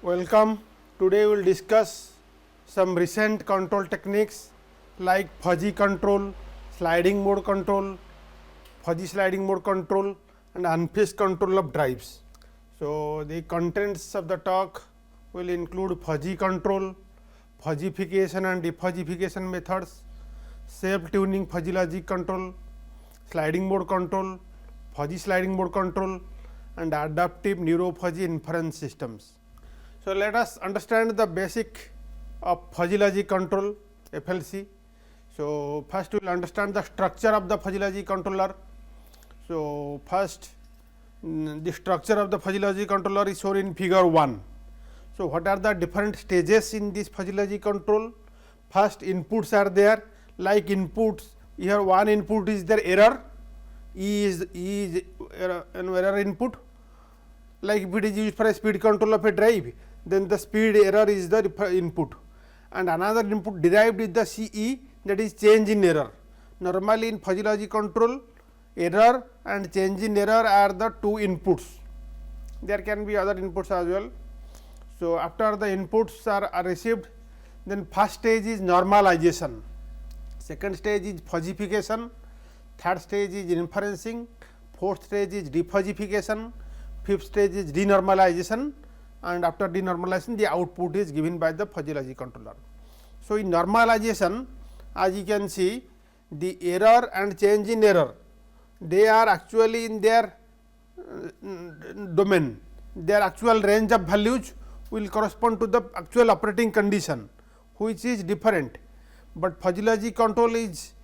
Welcome. Today we will discuss some recent control techniques like fuzzy control, sliding mode control, fuzzy sliding mode control and unfazed control of drives. So, the contents of the talk will include fuzzy control, fuzzification and defuzzification methods, self tuning fuzzy logic control, sliding mode control, fuzzy sliding mode control and adaptive neuro fuzzy inference systems. So, let us understand the basic of fuzzy logic control FLC. So, first we will understand the structure of the fuzzy logic controller. So, first the structure of the fuzzy logic controller is shown in figure 1. So, what are the different stages in this fuzzy logic control? First inputs are there, like inputs, here one input is their error, E is an error input, like if it is used for a speed control of a drive, then the speed error is the input, and another input derived with the CE, that is change in error. Normally in fuzzy logic control, error and change in error are the two inputs. There can be other inputs as well. So, after the inputs are received, then first stage is normalization, second stage is fuzzification, third stage is inferencing, fourth stage is defuzzification, fifth stage is denormalization, and after denormalization the output is given by the fuzzy logic controller. So, in normalization, as you can see, the error and change in error, they are actually in their domain, their actual range of values will correspond to the actual operating condition, which is different, but fuzzy logic control is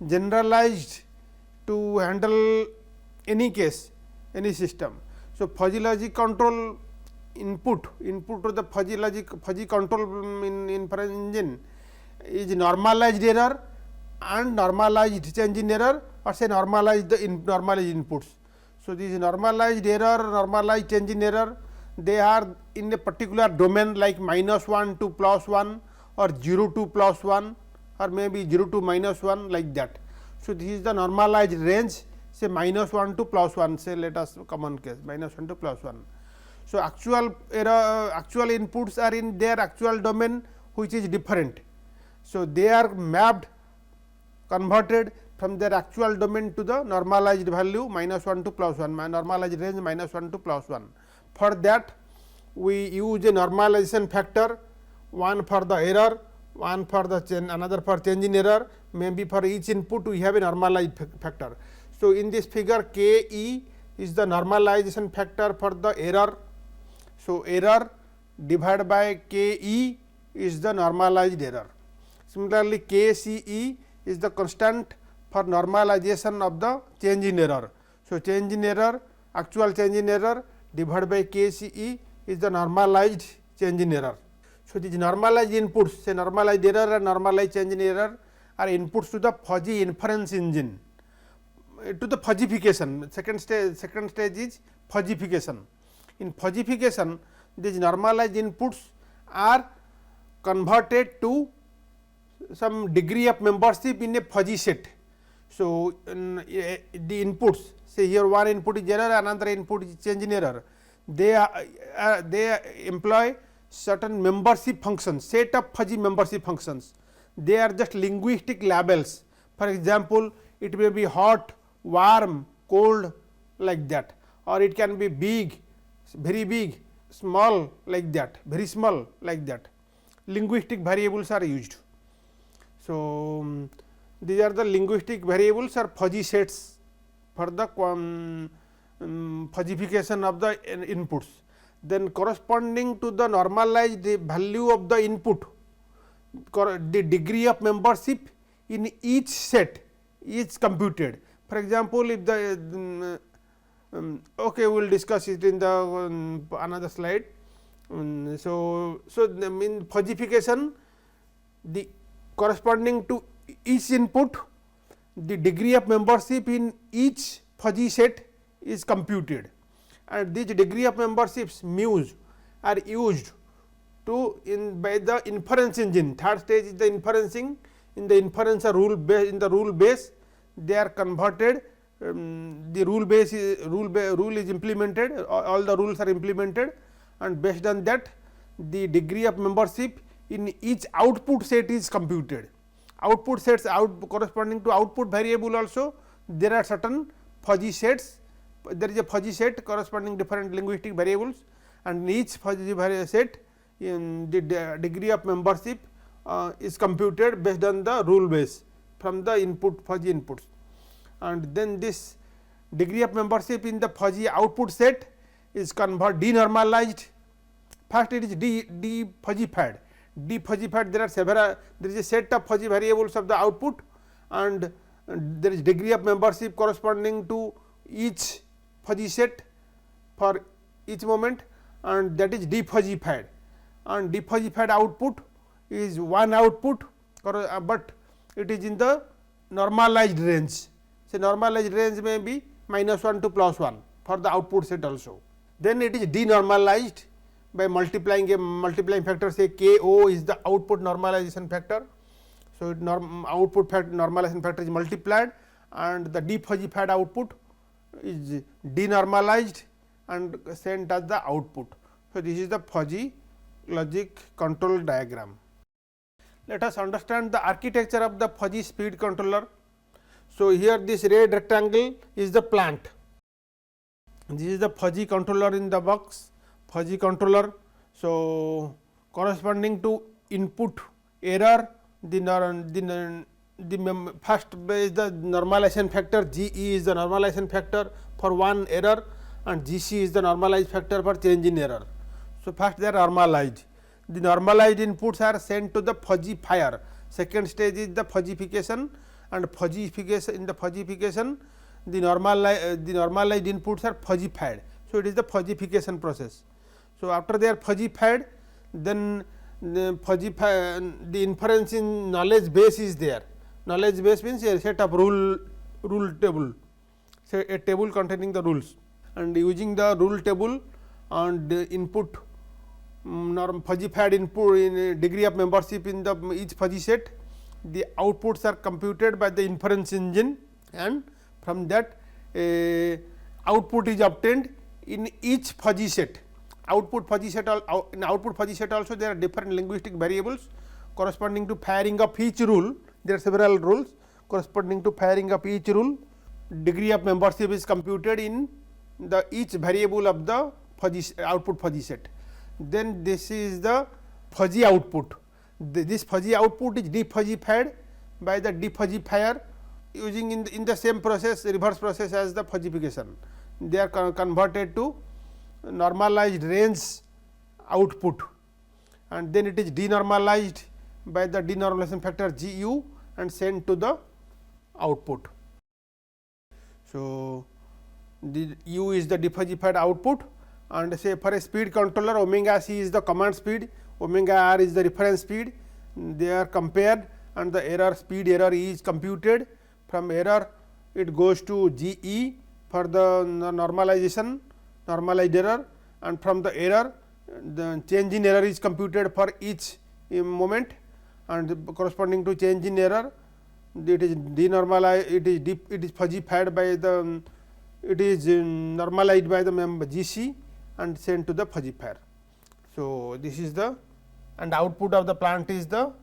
generalized to handle any case, any system. So, fuzzy logic control input to the fuzzy control inference engine is normalized error and normalized change in error, or say normalized normalized inputs. So, this normalized error, normalized change in error, they are in a particular domain like -1 to +1 or 0 to +1 or maybe 0 to -1, like that. So, this is the normalized range, say -1 to +1, say let us common case -1 to +1. So, actual error, actual inputs are in their actual domain, which is different. So, they are mapped, converted from their actual domain to the normalized value -1 to +1, normalized range -1 to +1. For that we use a normalization factor, one for the error, one for the change, another for change in error, maybe for each input we have a normalized factor. So, in this figure Ke is the normalization factor for the error. So, error divided by Ke is the normalized error. Similarly, Kce is the constant for normalization of the change in error. So, change in error, actual change in error divided by Kce is the normalized change in error. So, these normalized inputs, say normalized error and normalized change in error, are inputs to the fuzzy inference engine, to the fuzzification. Second stage is fuzzification. In fuzzification, these normalized inputs are converted to some degree of membership in a fuzzy set. So, the inputs, say here one input is error, another input is change in error, they employ certain membership functions, set of fuzzy membership functions. They are just linguistic labels. For example, it may be hot, warm, cold, like that, or it can be big, very big, small, like that, very small, like that. Linguistic variables are used. So, these are the linguistic variables or fuzzy sets for the fuzzification of the inputs. Then corresponding to the normalized value of the input, the degree of membership in each set is computed. For example, if the okay, we will discuss it in the another slide. So, in fuzzification, the corresponding to each input, the degree of membership in each fuzzy set is computed, and this degree of memberships mu's are used to by the inference engine. Third stage is the inferencing. In the inference rule base, in the rule base they are converted, the rule is implemented, all the rules are implemented, and based on that the degree of membership in each output set is computed. Output sets corresponding to output variable also there are certain fuzzy sets, there is a fuzzy set corresponding different linguistic variables, and in each fuzzy set in the degree of membership is computed based on the rule base from the input fuzzy inputs, and then this degree of membership in the fuzzy output set is denormalized. First it is defuzzified. Defuzzified, there are several, there is a set of fuzzy variables of the output, and there is degree of membership corresponding to each fuzzy set for each moment, and that is defuzzified, and defuzzified output is one output, but it is in the normalized range. So, normalized range may be -1 to +1 for the output set also. Then it is denormalized by multiplying a multiplying factor, say Ko is the output normalization factor. So, output normalization factor is multiplied, and the defuzzified output is denormalized and sent as the output. So, this is the fuzzy logic control diagram. Let us understand the architecture of the fuzzy speed controller. So, here this red rectangle is the plant, this is the fuzzy controller in the box, fuzzy controller. So, corresponding to input error, the first is the normalization factor, Ge is the normalization factor for one error, and Gc is the normalized factor for change in error. So, first they are normalized. The normalized inputs are sent to the fuzzifier. Second stage is the fuzzification, and fuzzification, in the fuzzification the normalized inputs are fuzzified. So, it is the fuzzification process. So, after they are fuzzified, then the inference in knowledge base is there. Knowledge base means a set of rule table, say a table containing the rules, and using the rule table and the input fuzzified input in degree of membership in the each fuzzy set, the outputs are computed by the inference engine, and from that output is obtained in each fuzzy set. Output fuzzy set in output fuzzy set also there are different linguistic variables corresponding to firing of each rule. There are several rules corresponding to firing of each rule. Degree of membership is computed in the each variable of the fuzzy output fuzzy set. Then this is the fuzzy output. This fuzzy output is defuzzified by the defuzzifier using in the same process, reverse process as the fuzzification. They are converted to normalized range output, and then it is denormalized by the denormalization factor Gu and sent to the output. So, the U is the defuzzified output, and say for a speed controller, omega c is the command speed, omega r is the reference speed. They are compared, and the error speed error is computed. From error it goes to Ge for the normalization, normalized error, and from the error the change in error is computed for each moment, and corresponding to change in error it is denormalized, it is fuzzified by the, it is normalized by the member Gc and sent to the fuzzifier. So, this is the, and output of the plant is the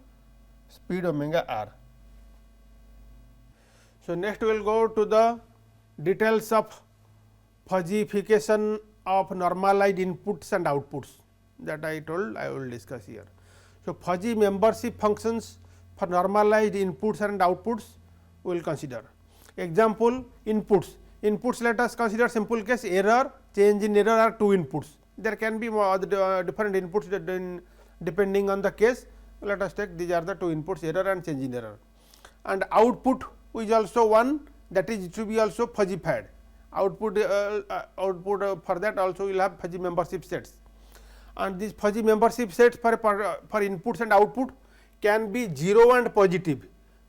speed omega r. So, next we will go to the details of fuzzification of normalized inputs and outputs, that I told I will discuss here. So, fuzzy membership functions for normalized inputs and outputs we will consider. Example, inputs. Inputs, let us consider simple case, error, change in error are two inputs. There can be different inputs that depending on the case. Let us take these are the two inputs, error and change in error. And output is also one, that is to be also fuzzified. Output for that also will have fuzzy membership sets, and these fuzzy membership sets for inputs and output can be 0 and positive,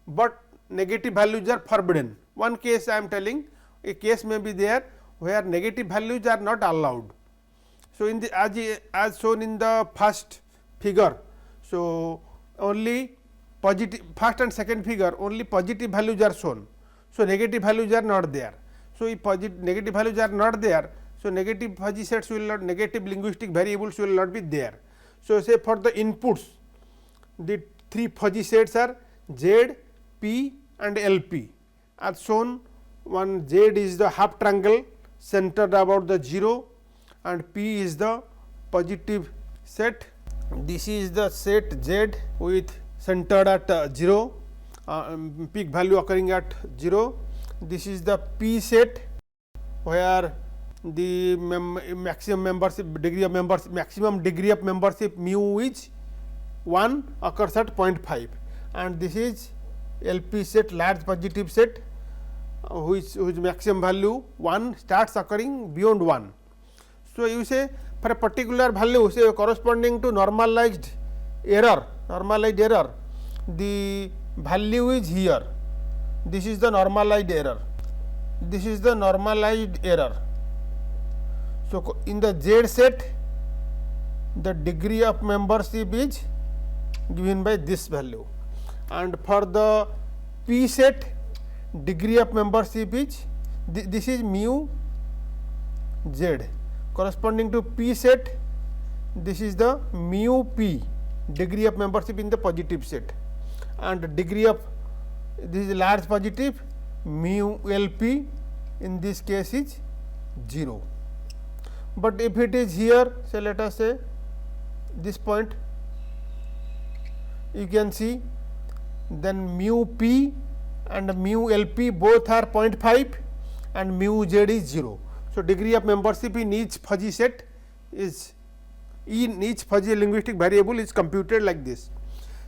but negative values are forbidden. One case I am telling, a case may be there where negative values are not allowed. So, in the as shown in the first figure, so only positive, first and second figure only positive values are shown. So, negative values are not there. So, if negative values are not there, so negative fuzzy sets will not, negative linguistic variables will not be there. So, say for the inputs, the three fuzzy sets are Z, P and LP as shown. One Z is the half triangle centered about the 0 and P is the positive set. This is the set Z with centered at 0, peak value occurring at 0. This is the P set where the maximum degree of membership mu is 1 occurs at 0.5, and this is LP set, large positive set, whose maximum value 1 starts occurring beyond 1. So, you say for a particular value, say corresponding to normalized error, the value is here. This is the normalized error. This is the normalized error. So, in the Z set, the degree of membership is given by this value, and for the P set, degree of membership is this is mu Z. Corresponding to P set, this is the mu P, degree of membership in the positive set, and degree of this is large positive, mu LP in this case is 0. But if it is here, say let us say this point, you can see then mu P and mu LP both are 0.5 and mu Z is 0. So, degree of membership in each fuzzy set is, in each fuzzy linguistic variable is computed like this.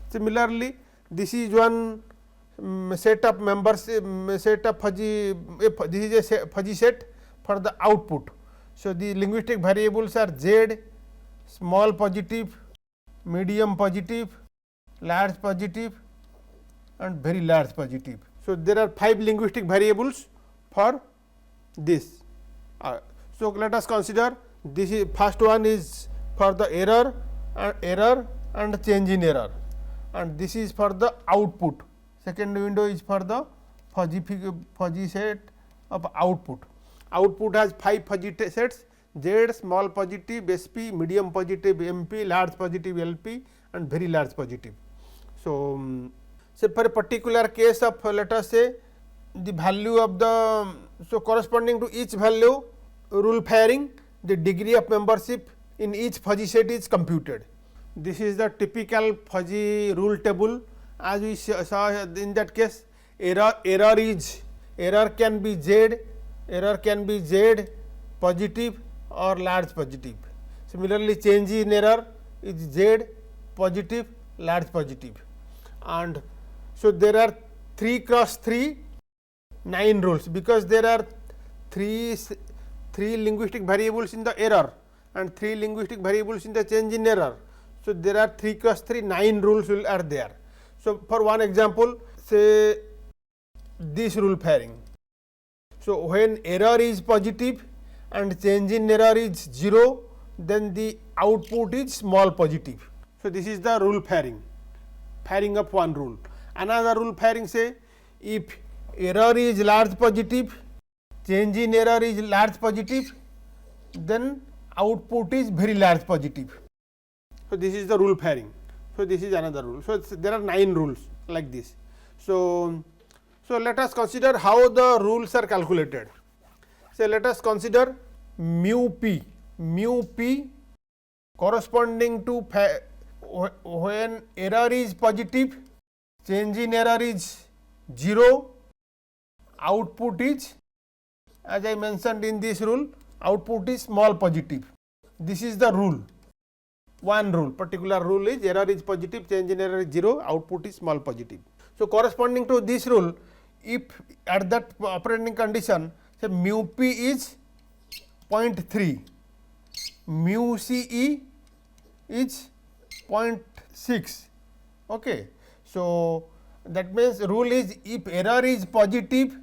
Similarly, this is one set of membership, set of fuzzy, this is a fuzzy set for the output. So, the linguistic variables are Z, small positive, medium positive, large positive and very large positive. So, there are 5 linguistic variables for this. So, let us consider this is first one is for the error and change in error, and this is for the output. Second window is for the fuzzy set of output. Output has 5 fuzzy sets: Z, small positive, SP, medium positive, MP, large positive, LP and very large positive. So, say for a particular case of let us say the value of the, so corresponding to each value rule pairing, the degree of membership in each fuzzy set is computed. This is the typical fuzzy rule table. As we saw in that case, error can be Z positive or large positive. Similarly, change in error is Z positive, large positive, and so there are 3 cross 3 9 rules, because there are 3 linguistic variables in the error and 3 linguistic variables in the change in error. So, there are 3 cross 3 9 rules are there. So, for one example, say this rule pairing. So, when error is positive and change in error is 0, then the output is small positive. So, this is the rule pairing of one rule. Another rule pairing, say if error is large positive, change in error is large positive, then output is very large positive. So, this is the rule pairing. So, this is another rule. So, there are 9 rules like this. So, let us consider how the rules are calculated. So, let us consider mu P corresponding to when error is positive, change in error is 0, output is, as I mentioned in this rule, output is small positive. This is the rule. One rule, particular rule is error is positive, change in error is 0, output is small positive. So, corresponding to this rule, if at that operating condition, say mu P is 0.3, mu CE is 0.6. Okay. So, that means rule is if error is positive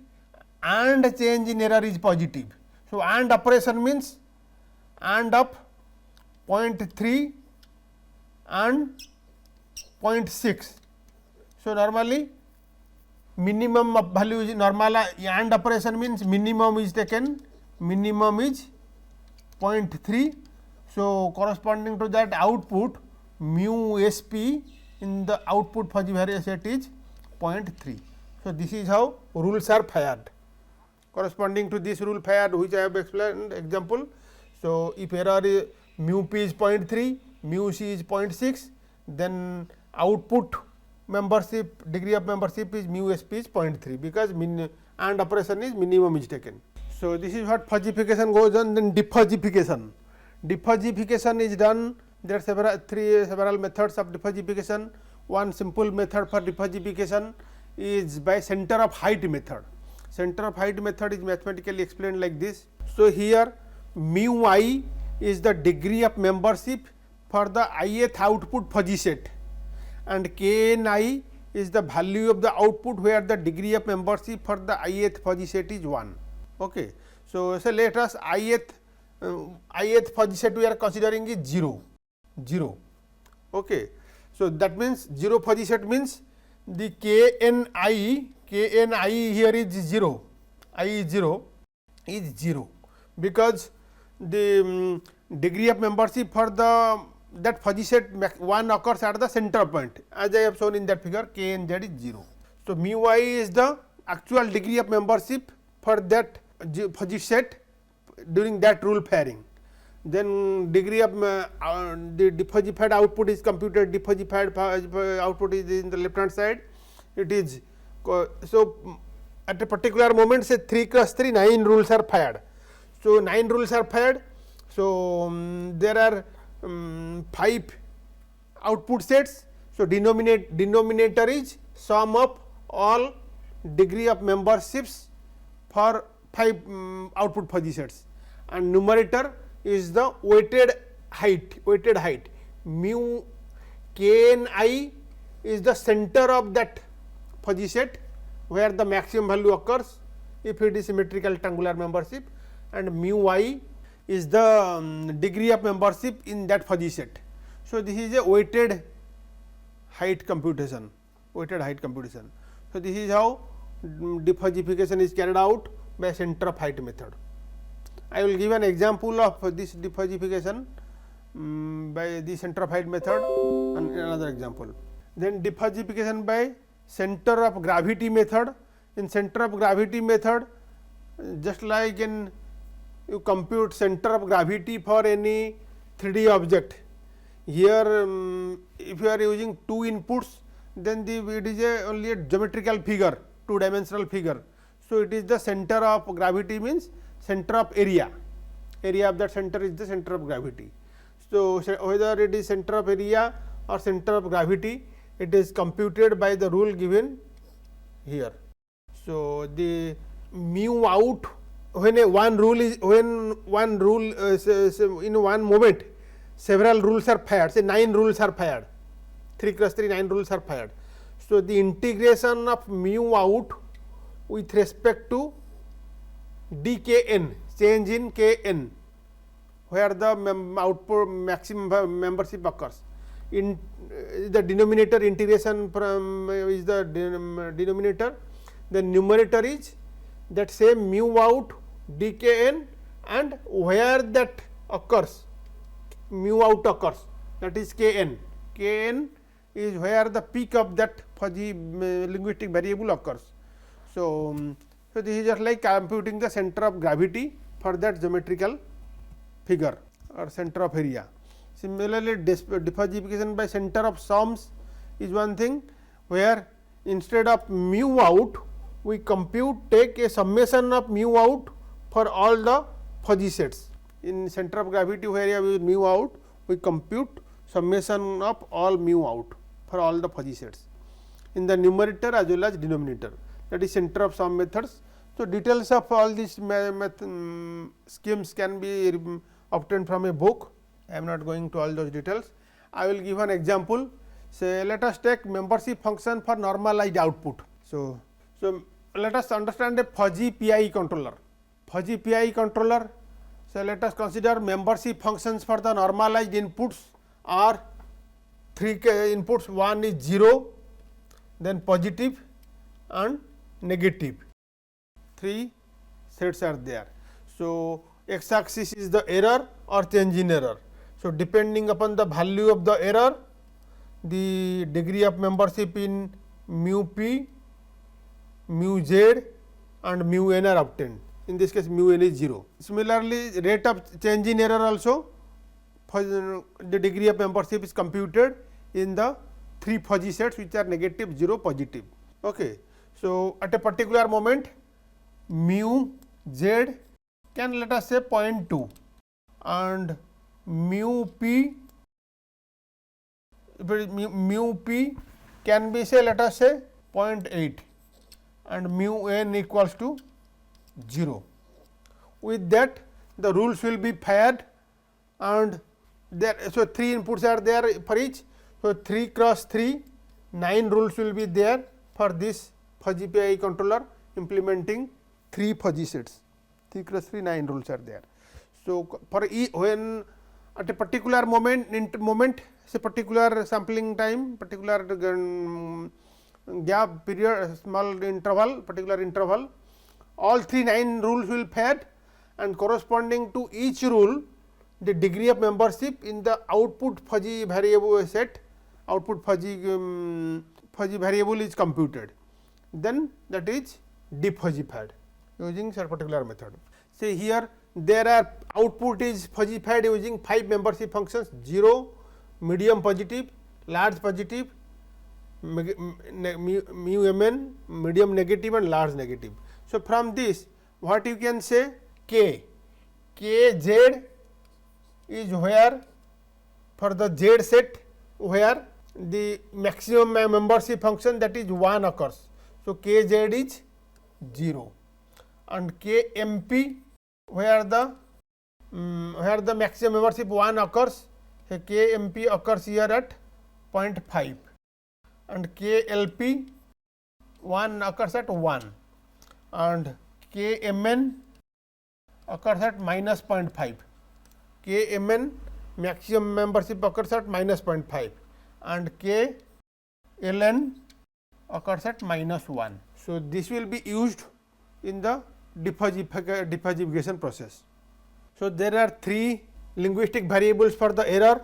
and change in error is positive. So, and operation means and of 0.3 and 0.6. So, normally minimum of value is normal, and operation means minimum is taken, minimum is 0.3. So, corresponding to that output mu SP in the output fuzzy variance set is 0.3. So, this is how rules are fired. Corresponding to this rule fired, which I have explained example. So, if error is mu p is 0.3, mu c is 0.6, then output membership degree of membership is mu SP is 0.3, because and operation is minimum is taken. So, this is what fuzzification goes on. Then defuzzification. Defuzzification is done. There are several methods of defuzzification. One simple method for defuzzification is by center of height method. Center of height method is mathematically explained like this. So, here mu I is the degree of membership for the ith output fuzzy set, and kni is the value of the output where the degree of membership for the ith fuzzy set is 1. Okay. So, let us ith fuzzy set we are considering is 0. Okay. So, that means 0 fuzzy set means the kni here is 0, I is 0 because the degree of membership for that fuzzy set 1 occurs at the center point, as I have shown in that figure. Knz is 0. So, mu I is the actual degree of membership for that fuzzy set during that rule firing. Then degree of the defuzzified output is computed. Defuzzified output is in the left hand side. It is so at a particular moment, say 3 cross 3, 9 rules are fired. So, 9 rules are fired. So, there are 5 output sets. So, denominator is sum of all degree of memberships for 5 output fuzzy sets, and numerator is the weighted height. Mu kni is the center of that fuzzy set where the maximum value occurs if it is symmetrical triangular membership, and mu I is the degree of membership in that fuzzy set. So, this is a weighted height computation. So, this is how defuzzification is carried out by center of height method. I will give an example of this defuzzification by the center of height method and another example. Then defuzzification by center of gravity method. In center of gravity method, just like in you compute center of gravity for any 3D object. Here if you are using 2 inputs, then it is only a geometrical figure, 2-dimensional figure. So, it is the center of gravity means center of area of that center is the center of gravity. So, whether it is center of area or center of gravity, it is computed by the rule given here. So, the mu out when in one moment several rules are fired, say 9 rules are fired, 3 cross 3 9 rules are fired. So, the integration of mu out with respect to dkn, change in kn, where the output maximum membership occurs. In the denominator integration from is the denominator, the numerator is that same mu out dkn, and where that occurs, mu out occurs, that is kn. Kn is where the peak of that fuzzy linguistic variable occurs. So, this is just like computing the center of gravity for that geometrical figure or center of area. Similarly, defuzzification by center of sums is one thing, where instead of mu out we take a summation of mu out for all the fuzzy sets. In center of gravity where we use mu out, we compute summation of all mu out for all the fuzzy sets in the numerator as well as denominator, that is center of sum methods. So, details of all these schemes can be obtained from a book. I am not going to all those details. I will give an example. Say, let us take membership function for normalized output. So, let us understand a fuzzy PI controller. So, let us consider membership functions for the normalized inputs are 3 inputs. One is 0, then positive and negative. 3 sets are there. So, x axis is the error or change in error. So, depending upon the value of the error, the degree of membership in mu p, mu z and mu n are obtained. In this case mu n is 0. Similarly, rate of change in error also, the degree of membership is computed in the 3 fuzzy sets which are negative, 0, positive. Okay. So, at a particular moment mu z can let us say 0.2 and mu p can be say let us say 0.8 and mu n equals to 0. With that the rules will be fired and there, so 3 inputs are there for each. So, 3 cross 3 9 rules will be there for this fuzzy PI controller implementing 3 fuzzy sets, 3 cross 3 9 rules are there. So, for when at a particular moment say particular sampling time, particular gap period, small interval, particular interval, all 3 9 rules will fed and corresponding to each rule the degree of membership in the output fuzzy variable set, output fuzzy variable is computed. Then that is defuzzified using some particular method. Say here there are output is fuzzified using 5 membership functions 0, medium positive, large positive, mu mn, medium negative and large negative. So, from this what you can say k z is where for the z set where the maximum membership function that is 1 occurs. So, k z is 0 and k mp where the maximum membership 1 occurs, so k mp occurs here at 0.5 and k lp 1 occurs at 1 and k mn occurs at minus 0.5, k mn maximum membership occurs at minus 0.5 and k ln occurs at minus 1. So, this will be used in the defuzzification process. So, there are 3 linguistic variables for the error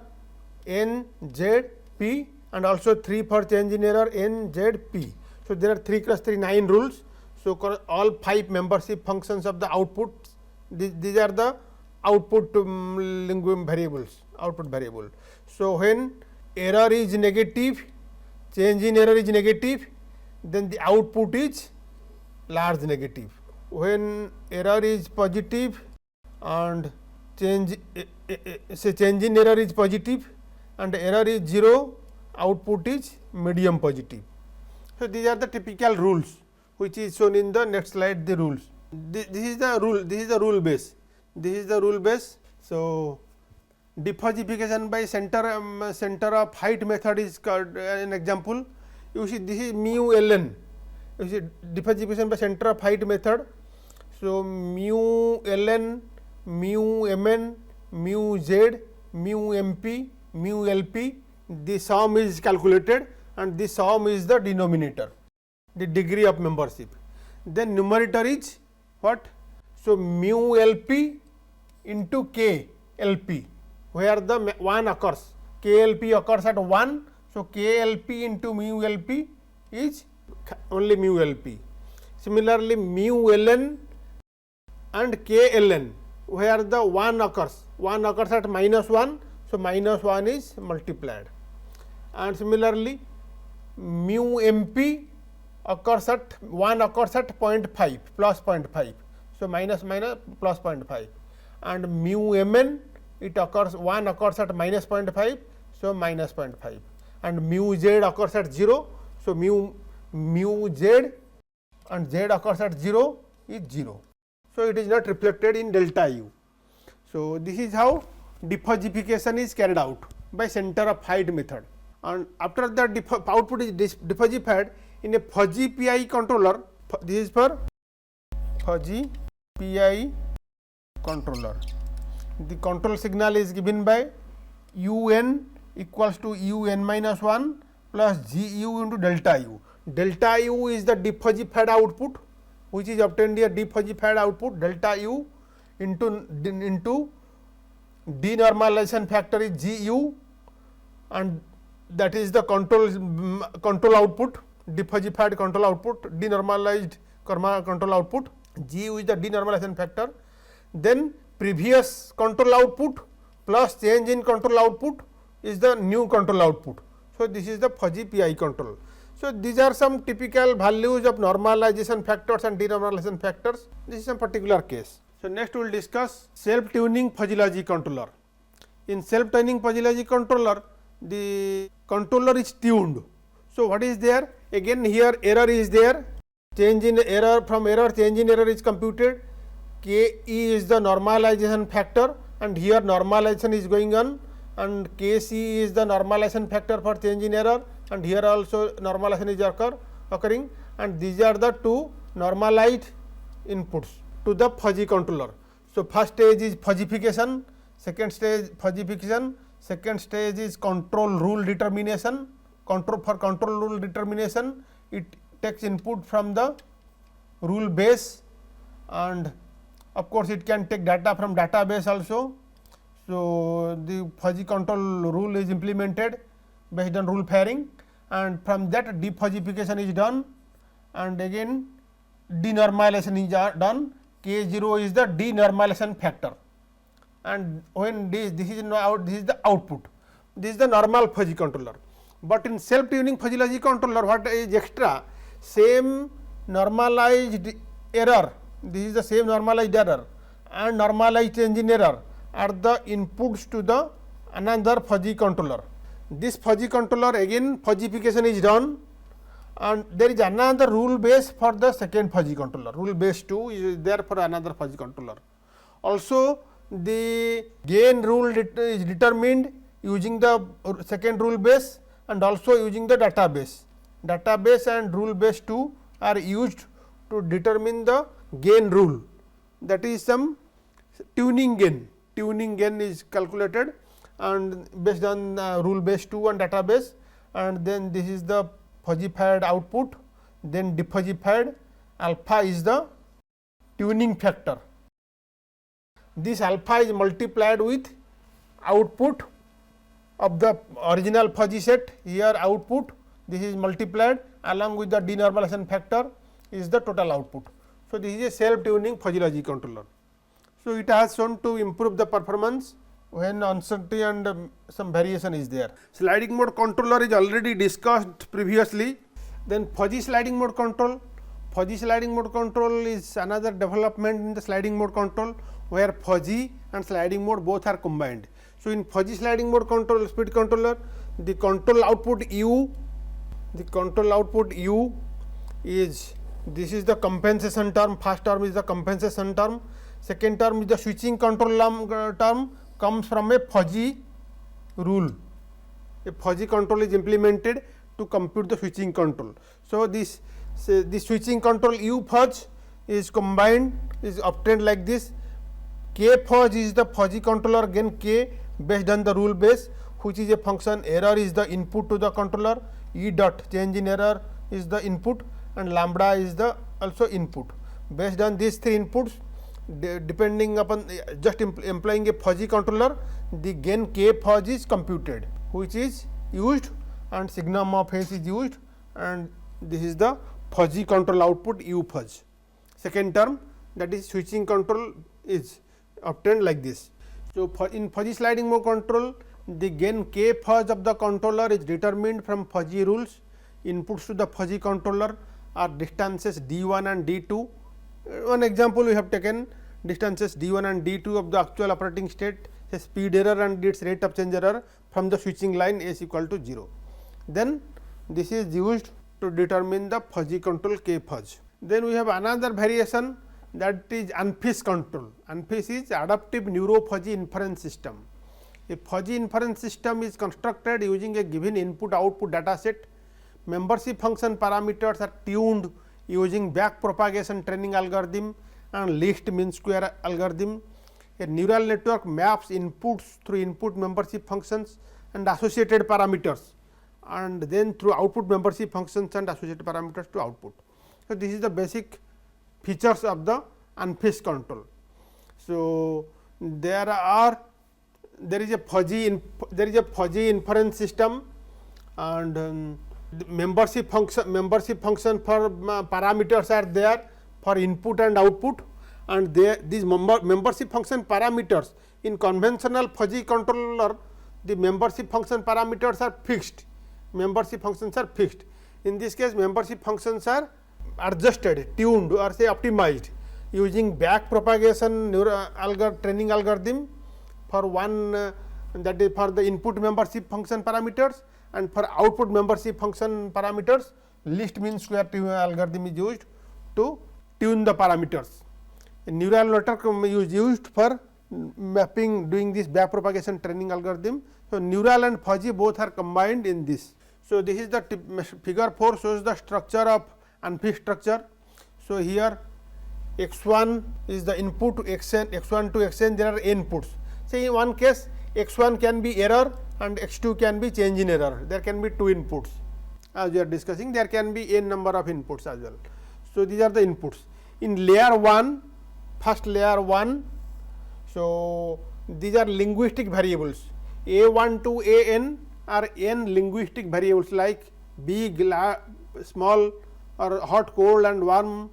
n, z, p and also 3 for change in error n, z, p. So, there are 3 cross 3 9 rules. So, all 5 membership functions of the output, these are the output variables, output variable. So, when error is negative, change in error is negative, then the output is large negative. When error is positive and change in error is positive and error is 0, output is medium positive. So, these are the typical rules which is shown in the next slide, the rules. This is the rule, this is the rule base, this is the rule base. So, defuzzification by center of height method is called an example. You see this is mu ln, you see defuzzification by center of height method. So, mu ln, mu mn, mu z, mu mp, mu lp, the sum is calculated and this sum is the denominator, the degree of membership. Then numerator is what? So, mu lp into k lp where the 1 occurs, k lp occurs at 1. So, k lp into mu lp is only mu lp. Similarly, mu ln and k ln where the 1 occurs at minus 1. So, minus 1 is multiplied and similarly mu mp occurs at 1 occurs at 0.5 plus 0.5. So, minus plus 0.5 and mu mn it occurs 1 occurs at minus 0.5. So, minus 0.5 and mu z occurs at 0. So, mu z and z occurs at 0 is 0. So, it is not reflected in delta u. So, this is how defuzzification is carried out by center of height method, and after the output is defuzzified in a fuzzy PI controller. This is for fuzzy PI controller. The control signal is given by un equals to un minus 1 plus gu into delta u. Delta u is the defuzzified output which is obtained here, defuzzified output delta u into denormalization factor is gu and that is the control output, defuzzified control output, denormalized control output. G is the denormalization factor. Then previous control output plus change in control output is the new control output. So, this is the fuzzy PI control. So, these are some typical values of normalization factors and denormalization factors. This is a particular case. So, next we will discuss self tuning fuzzy logic controller. In self tuning fuzzy logic controller, the controller is tuned. So, what is there? Again here error is there, change in error, from error change in error is computed, Ke is the normalization factor and here normalization is going on, and Kc is the normalization factor for change in error, and here also normalization is occurring, and these are the two normalized inputs to the fuzzy controller. So, first stage is fuzzification, second stage fuzzification, second stage is control rule determination. Control rule determination, it takes input from the rule base, and of course, it can take data from database also. So, the fuzzy control rule is implemented based on rule pairing, and from that defuzzification is done, and again denormalization is done. K0 is the denormalization factor, and when this is the output, this is the normal fuzzy controller. But in self tuning fuzzy logic controller, what is extra? Same normalized error, this is the same normalized error and normalized change in error are the inputs to the another fuzzy controller. This fuzzy controller again fuzzification is done, and there is another rule base for the second fuzzy controller. Rule base 2 is there for another fuzzy controller. Also, the gain rule is determined using the second rule base and also using the database. Database and rule base 2 are used to determine the gain rule, that is some tuning gain. Tuning gain is calculated and based on rule base 2 and database, and then this is the fuzzified output, then defuzzified. Alpha is the tuning factor. This alpha is multiplied with output of the original fuzzy set. Here output, this is multiplied along with the denormalization factor is the total output. So, this is a self tuning fuzzy logic controller. So, it has shown to improve the performance when uncertainty and some variation is there. Sliding mode controller is already discussed previously. Then fuzzy sliding mode control. Fuzzy sliding mode control is another development in the sliding mode control, where fuzzy and sliding mode both are combined. So, in fuzzy sliding mode control speed controller, the control output U, is, this is the compensation term. First term is the compensation term, second term is the switching control term, comes from a fuzzy rule. A fuzzy control is implemented to compute the switching control. So, this switching control U fuzz is combined, is obtained like this. K fuzz is the fuzzy controller, again K based on the rule base, which is a function. Error is the input to the controller, E dot change in error is the input, and lambda is the also input. Based on these three inputs, depending upon just employing a fuzzy controller, the gain K fuzz is computed, which is used, and signum of S is used, and this is the fuzzy control output U fuzz. Second term, that is switching control, is obtained like this. So, in fuzzy sliding mode control, the gain K fuzz of the controller is determined from fuzzy rules. Inputs to the fuzzy controller are distances D1 and D2. One example we have taken, distances D1 and D2 of the actual operating state, a speed error and its rate of change error from the switching line S equal to 0. Then this is used to determine the fuzzy control K fuzz. Then we have another variation, that is UNFIS control. UNFIS is adaptive neuro fuzzy inference system. A fuzzy inference system is constructed using a given input output data set. Membership function parameters are tuned using back propagation training algorithm and least mean square algorithm. A neural network maps inputs through input membership functions and associated parameters, and then through output membership functions and associated parameters to output. So, this is the basic features of the UNFIS control. So, there is a fuzzy inference system and the membership function for parameters are there for input and output, and these membership function parameters in conventional fuzzy controller, the membership function parameters are fixed, membership functions are fixed. In this case, membership functions are adjusted, tuned or say optimized using back propagation training algorithm for one that is for the input membership function parameters, and for output membership function parameters least mean square tuning algorithm is used to tune the parameters. A neural network is used for mapping, doing this back propagation training algorithm. So, neural and fuzzy both are combined in this. So, this is the figure 4 shows the structure of unfixed structure. So, here x1 is the input to xn, x1 to xn there are inputs. Say in one case x1 can be error and x2 can be change in error, there can be 2 inputs as we are discussing, there can be n number of inputs as well. So, these are the inputs. In layer 1, first layer 1, so these are linguistic variables a1 to an are n linguistic variables like big, small or hot, cold and warm,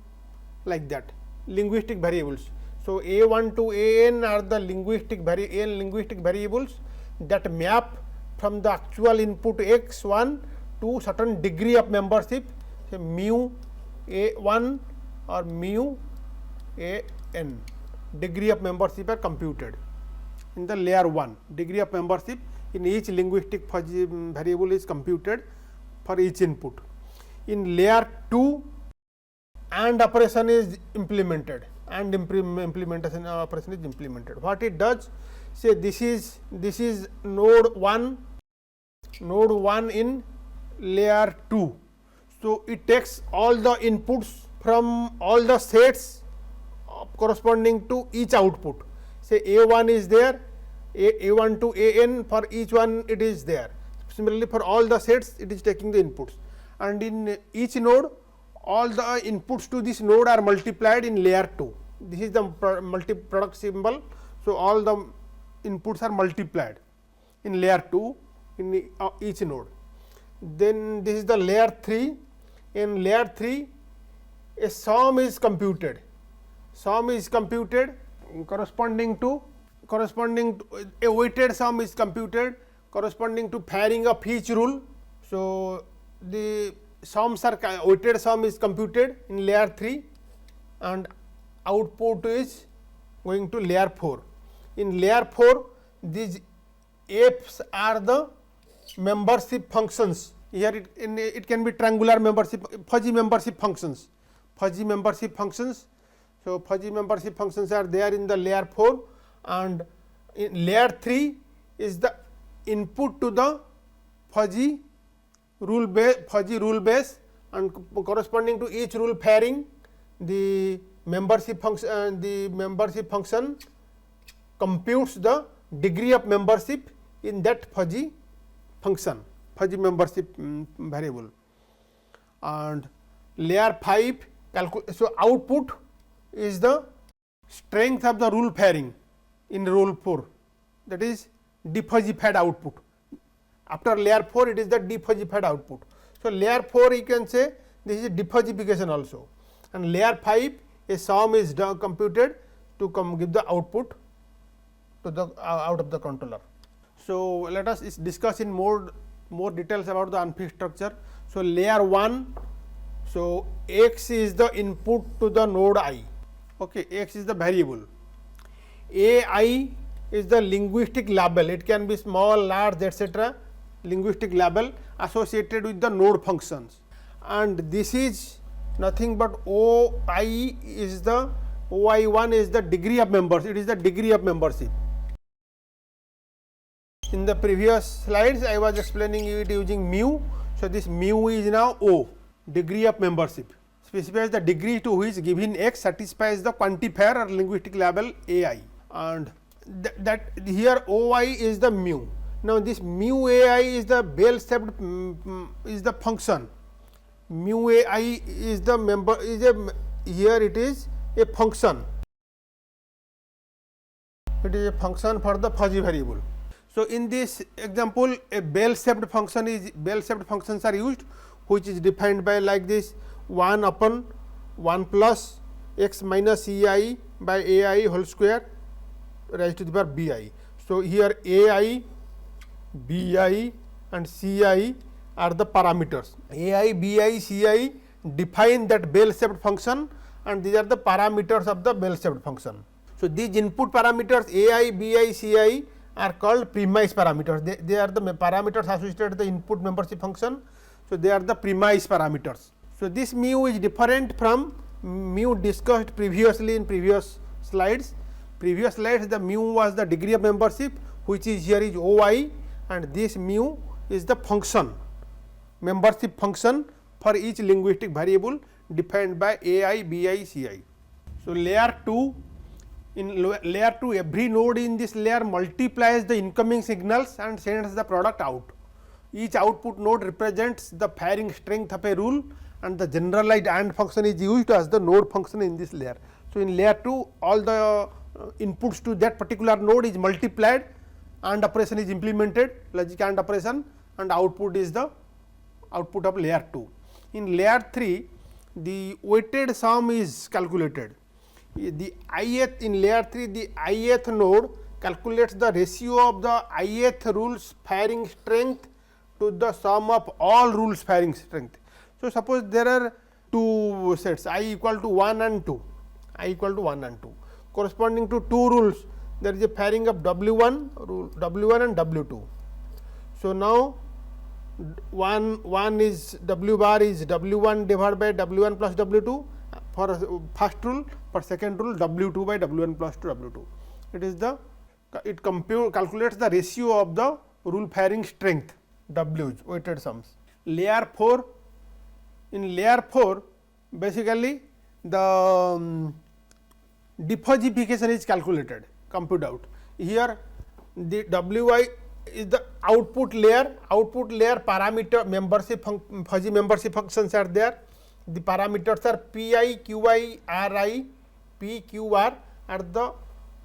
like that linguistic variables. So, a1 to an are the linguistic variables that map from the actual input x1 to certain degree of membership, say mu a1 or mu an, degree of membership are computed in the layer 1. Degree of membership in each linguistic fuzzy variable is computed for each input. In layer 2, AND operation is implemented, and implementation operation is implemented. What it does, say this is node 1 in layer 2. So, it takes all the inputs from all the sets corresponding to each output. Say a1 is there, a1 to an, for each one it is there. Similarly, for all the sets it is taking the inputs, and in each node all the inputs to this node are multiplied in layer 2. This is the multi-product symbol. So, all the inputs are multiplied in layer 2 in each node. Then this is the layer 3. In layer 3, a sum is computed. Sum is computed corresponding to a weighted sum is computed corresponding to pairing of each rule. So, the sums are weighted sum is computed in layer 3 and output is going to layer 4. In layer 4, these f's are the membership functions. Here it can be triangular membership, fuzzy membership functions. So, fuzzy membership functions are there in the layer 4, and in layer 3 is the input to the fuzzy rule base, and corresponding to each rule pairing the membership function computes the degree of membership in that fuzzy membership variable. And layer 5 so output is the strength of the rule pairing in rule 4, that is defuzzified output. After layer 4 it is the defuzzified output. So, layer 4 you can say this is defuzzification also, and layer 5 a sum is computed to give the output to the out of the controller. So, let us discuss in more details about the unfixed structure. So, layer 1, so x is the input to the node I, okay, x is the variable, ai is the linguistic label, it can be small, large, etc. linguistic label associated with the node functions, and this is nothing but oi is the oi1 is the degree of membership, it is the degree of membership. In the previous slides I was explaining it using mu. So, this mu is now O, degree of membership, specifies the degree to which given x satisfies the quantifier or linguistic label ai, and that here oi is the mu. Now, this mu ai is the bell shaped is the function, mu ai is the member is a, here it is a function, it is a function for the fuzzy variable. So, in this example a bell shaped functions are used, which is defined by like this: 1 upon 1 plus x minus e I by a I whole square raised to the power b I. So, here a I, b I and c I are the parameters. A I, b I, c I define that bell shaped function, and these are the parameters of the bell shaped function. So, these input parameters a I, b I, c I are called premise parameters. They are the parameters associated with the input membership function. So, they are the premise parameters. So, this mu is different from mu discussed previously in previous slides. Previous slides the mu was the degree of membership, which is here is OI, and this mu is the function, membership function for each linguistic variable defined by AI, BI, CI. So, layer 2, in layer 2 every node in this layer multiplies the incoming signals and sends the product out. Each output node represents the firing strength of a rule, and the generalized AND function is used as the node function in this layer. So, in layer 2 all the inputs to that particular node is multiplied, AND operation is implemented, logic AND operation, and output is the output of layer 2. In layer 3 the weighted sum is calculated. The ith in layer 3 the ith node calculates the ratio of the ith rules firing strength to the sum of all rules firing strength. So, suppose there are two sets I equal to 1 and 2, I equal to 1 and 2 corresponding to two rules, there is a firing of W1 rule W1 and W2. So, now one is W bar is W1 divided by W1 plus W2 for first rule, for second rule W2 by W1 plus W2. It is the calculates the ratio of the rule firing strength W's, weighted sums. Layer 4, in layer 4 basically the diffusification is calculated, computed out. Here the Wi is the output layer parameter membership fuzzy membership functions are there. The parameters are Pi, Qi, Ri, P, Qr are the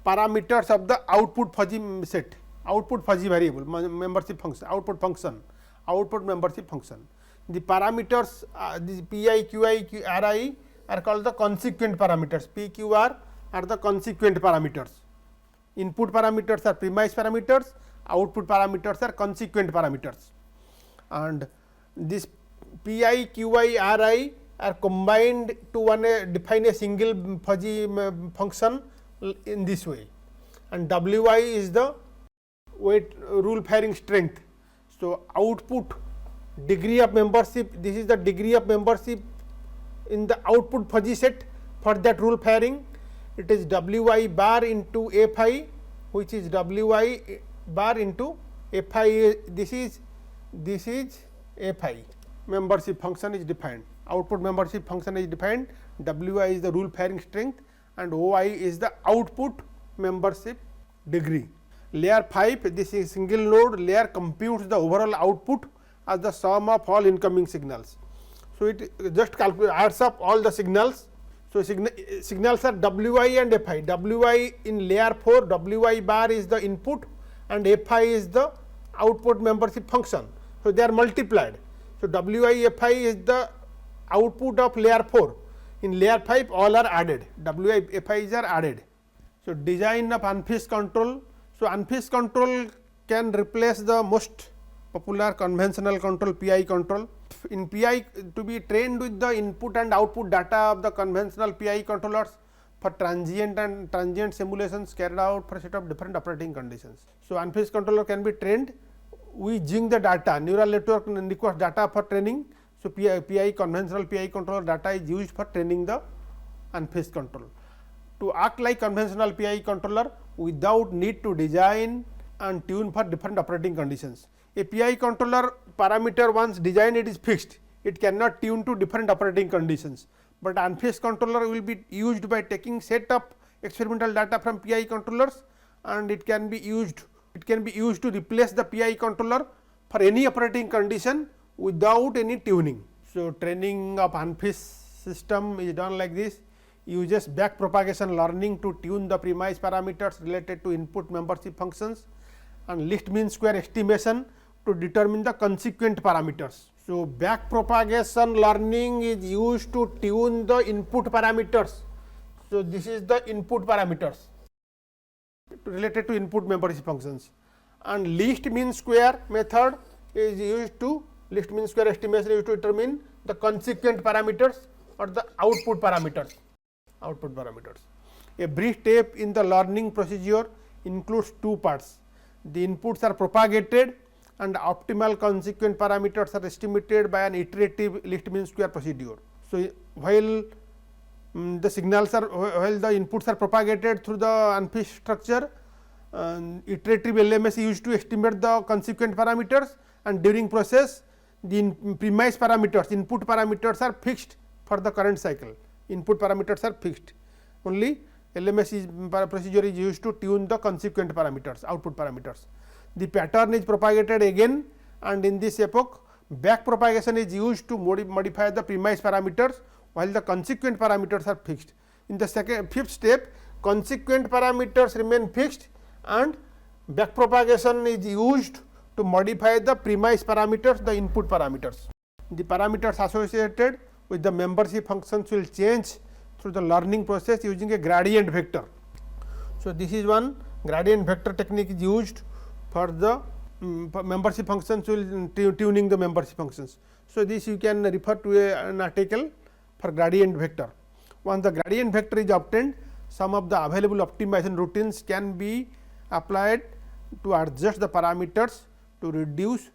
parameters of the output fuzzy set, output fuzzy variable membership function, output membership function. The parameters the Pi, Qi, Ri are called the consequent parameters, P, Qr are the consequent parameters. Input parameters are premise parameters, output parameters are consequent parameters, and this Pi, Qi, Ri are combined to define a single fuzzy function in this way, and Wi is the weight rule firing strength. So, output degree of membership, this is the degree of membership in the output fuzzy set for that rule firing. It is Wi bar into Fi, which is Wi bar into Fi. This is Fi. Membership function is defined. Output membership function is defined. Wi is the rule firing strength, and OI is the output membership degree. Layer 5, this is single node layer computes the overall output as the sum of all incoming signals. So, it just adds up all the signals. So, signals are Wi and Fi. Wi in layer 4, Wi bar is the input and Fi is the output membership function. So, they are multiplied. So, Wi Fi is the output of layer 4. In layer 5 all are added, Wi Fi's are added. So, design of unfish control. So, unfish control can replace the most popular conventional control PI control. In PI, to be trained with the input and output data of the conventional PI controllers for transient simulations carried out for a set of different operating conditions. So, unfish controller can be trained using the data, neural network requires data for training. So, PI conventional PI controller data is used for training the unfish control. To act like conventional PI controller without need to design and tune for different operating conditions. A PI controller parameter once designed, it is fixed, it cannot tune to different operating conditions, but unfish controller will be used by taking set of experimental data from PI controllers, and it can be used to replace the PI controller for any operating condition without any tuning. So, training of unfish system is done like this, uses back propagation learning to tune the premise parameters related to input membership functions, and least mean square estimation to determine the consequent parameters. So, back propagation learning is used to tune the input parameters. So, this is the input parameters related to input membership functions, and least mean square method is used to least mean square estimation used to determine the consequent parameters or the output parameters. Every step in the learning procedure includes two parts. The inputs are propagated and optimal consequent parameters are estimated by an iterative least mean square procedure. So, while the signals are while the inputs are propagated through the unfixed structure, iterative LMS is used to estimate the consequent parameters, and during process the premise parameters, input parameters are fixed for the current cycle. Input parameters are fixed, only LMS procedure is used to tune the consequent parameters, output parameters. The pattern is propagated again, and in this epoch back propagation is used to modify the premise parameters, while the consequent parameters are fixed. In the fifth step, consequent parameters remain fixed and back propagation is used to modify the premise parameters, the input parameters. The parameters associated with the membership functions will change through the learning process using a gradient vector. So, this is one gradient vector technique is used for the membership functions, will tuning the membership functions. So, this you can refer to an article for gradient vector. Once the gradient vector is obtained, some of the available optimization routines can be applied to adjust the parameters to reduce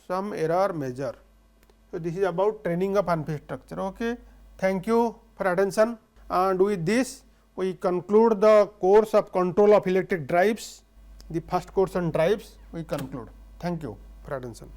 some error measure. So, this is about training of unfixed structure. Okay. Thank you for attention, and with this we conclude the course of control of electric drives, the first course on drives we conclude. Thank you for attention.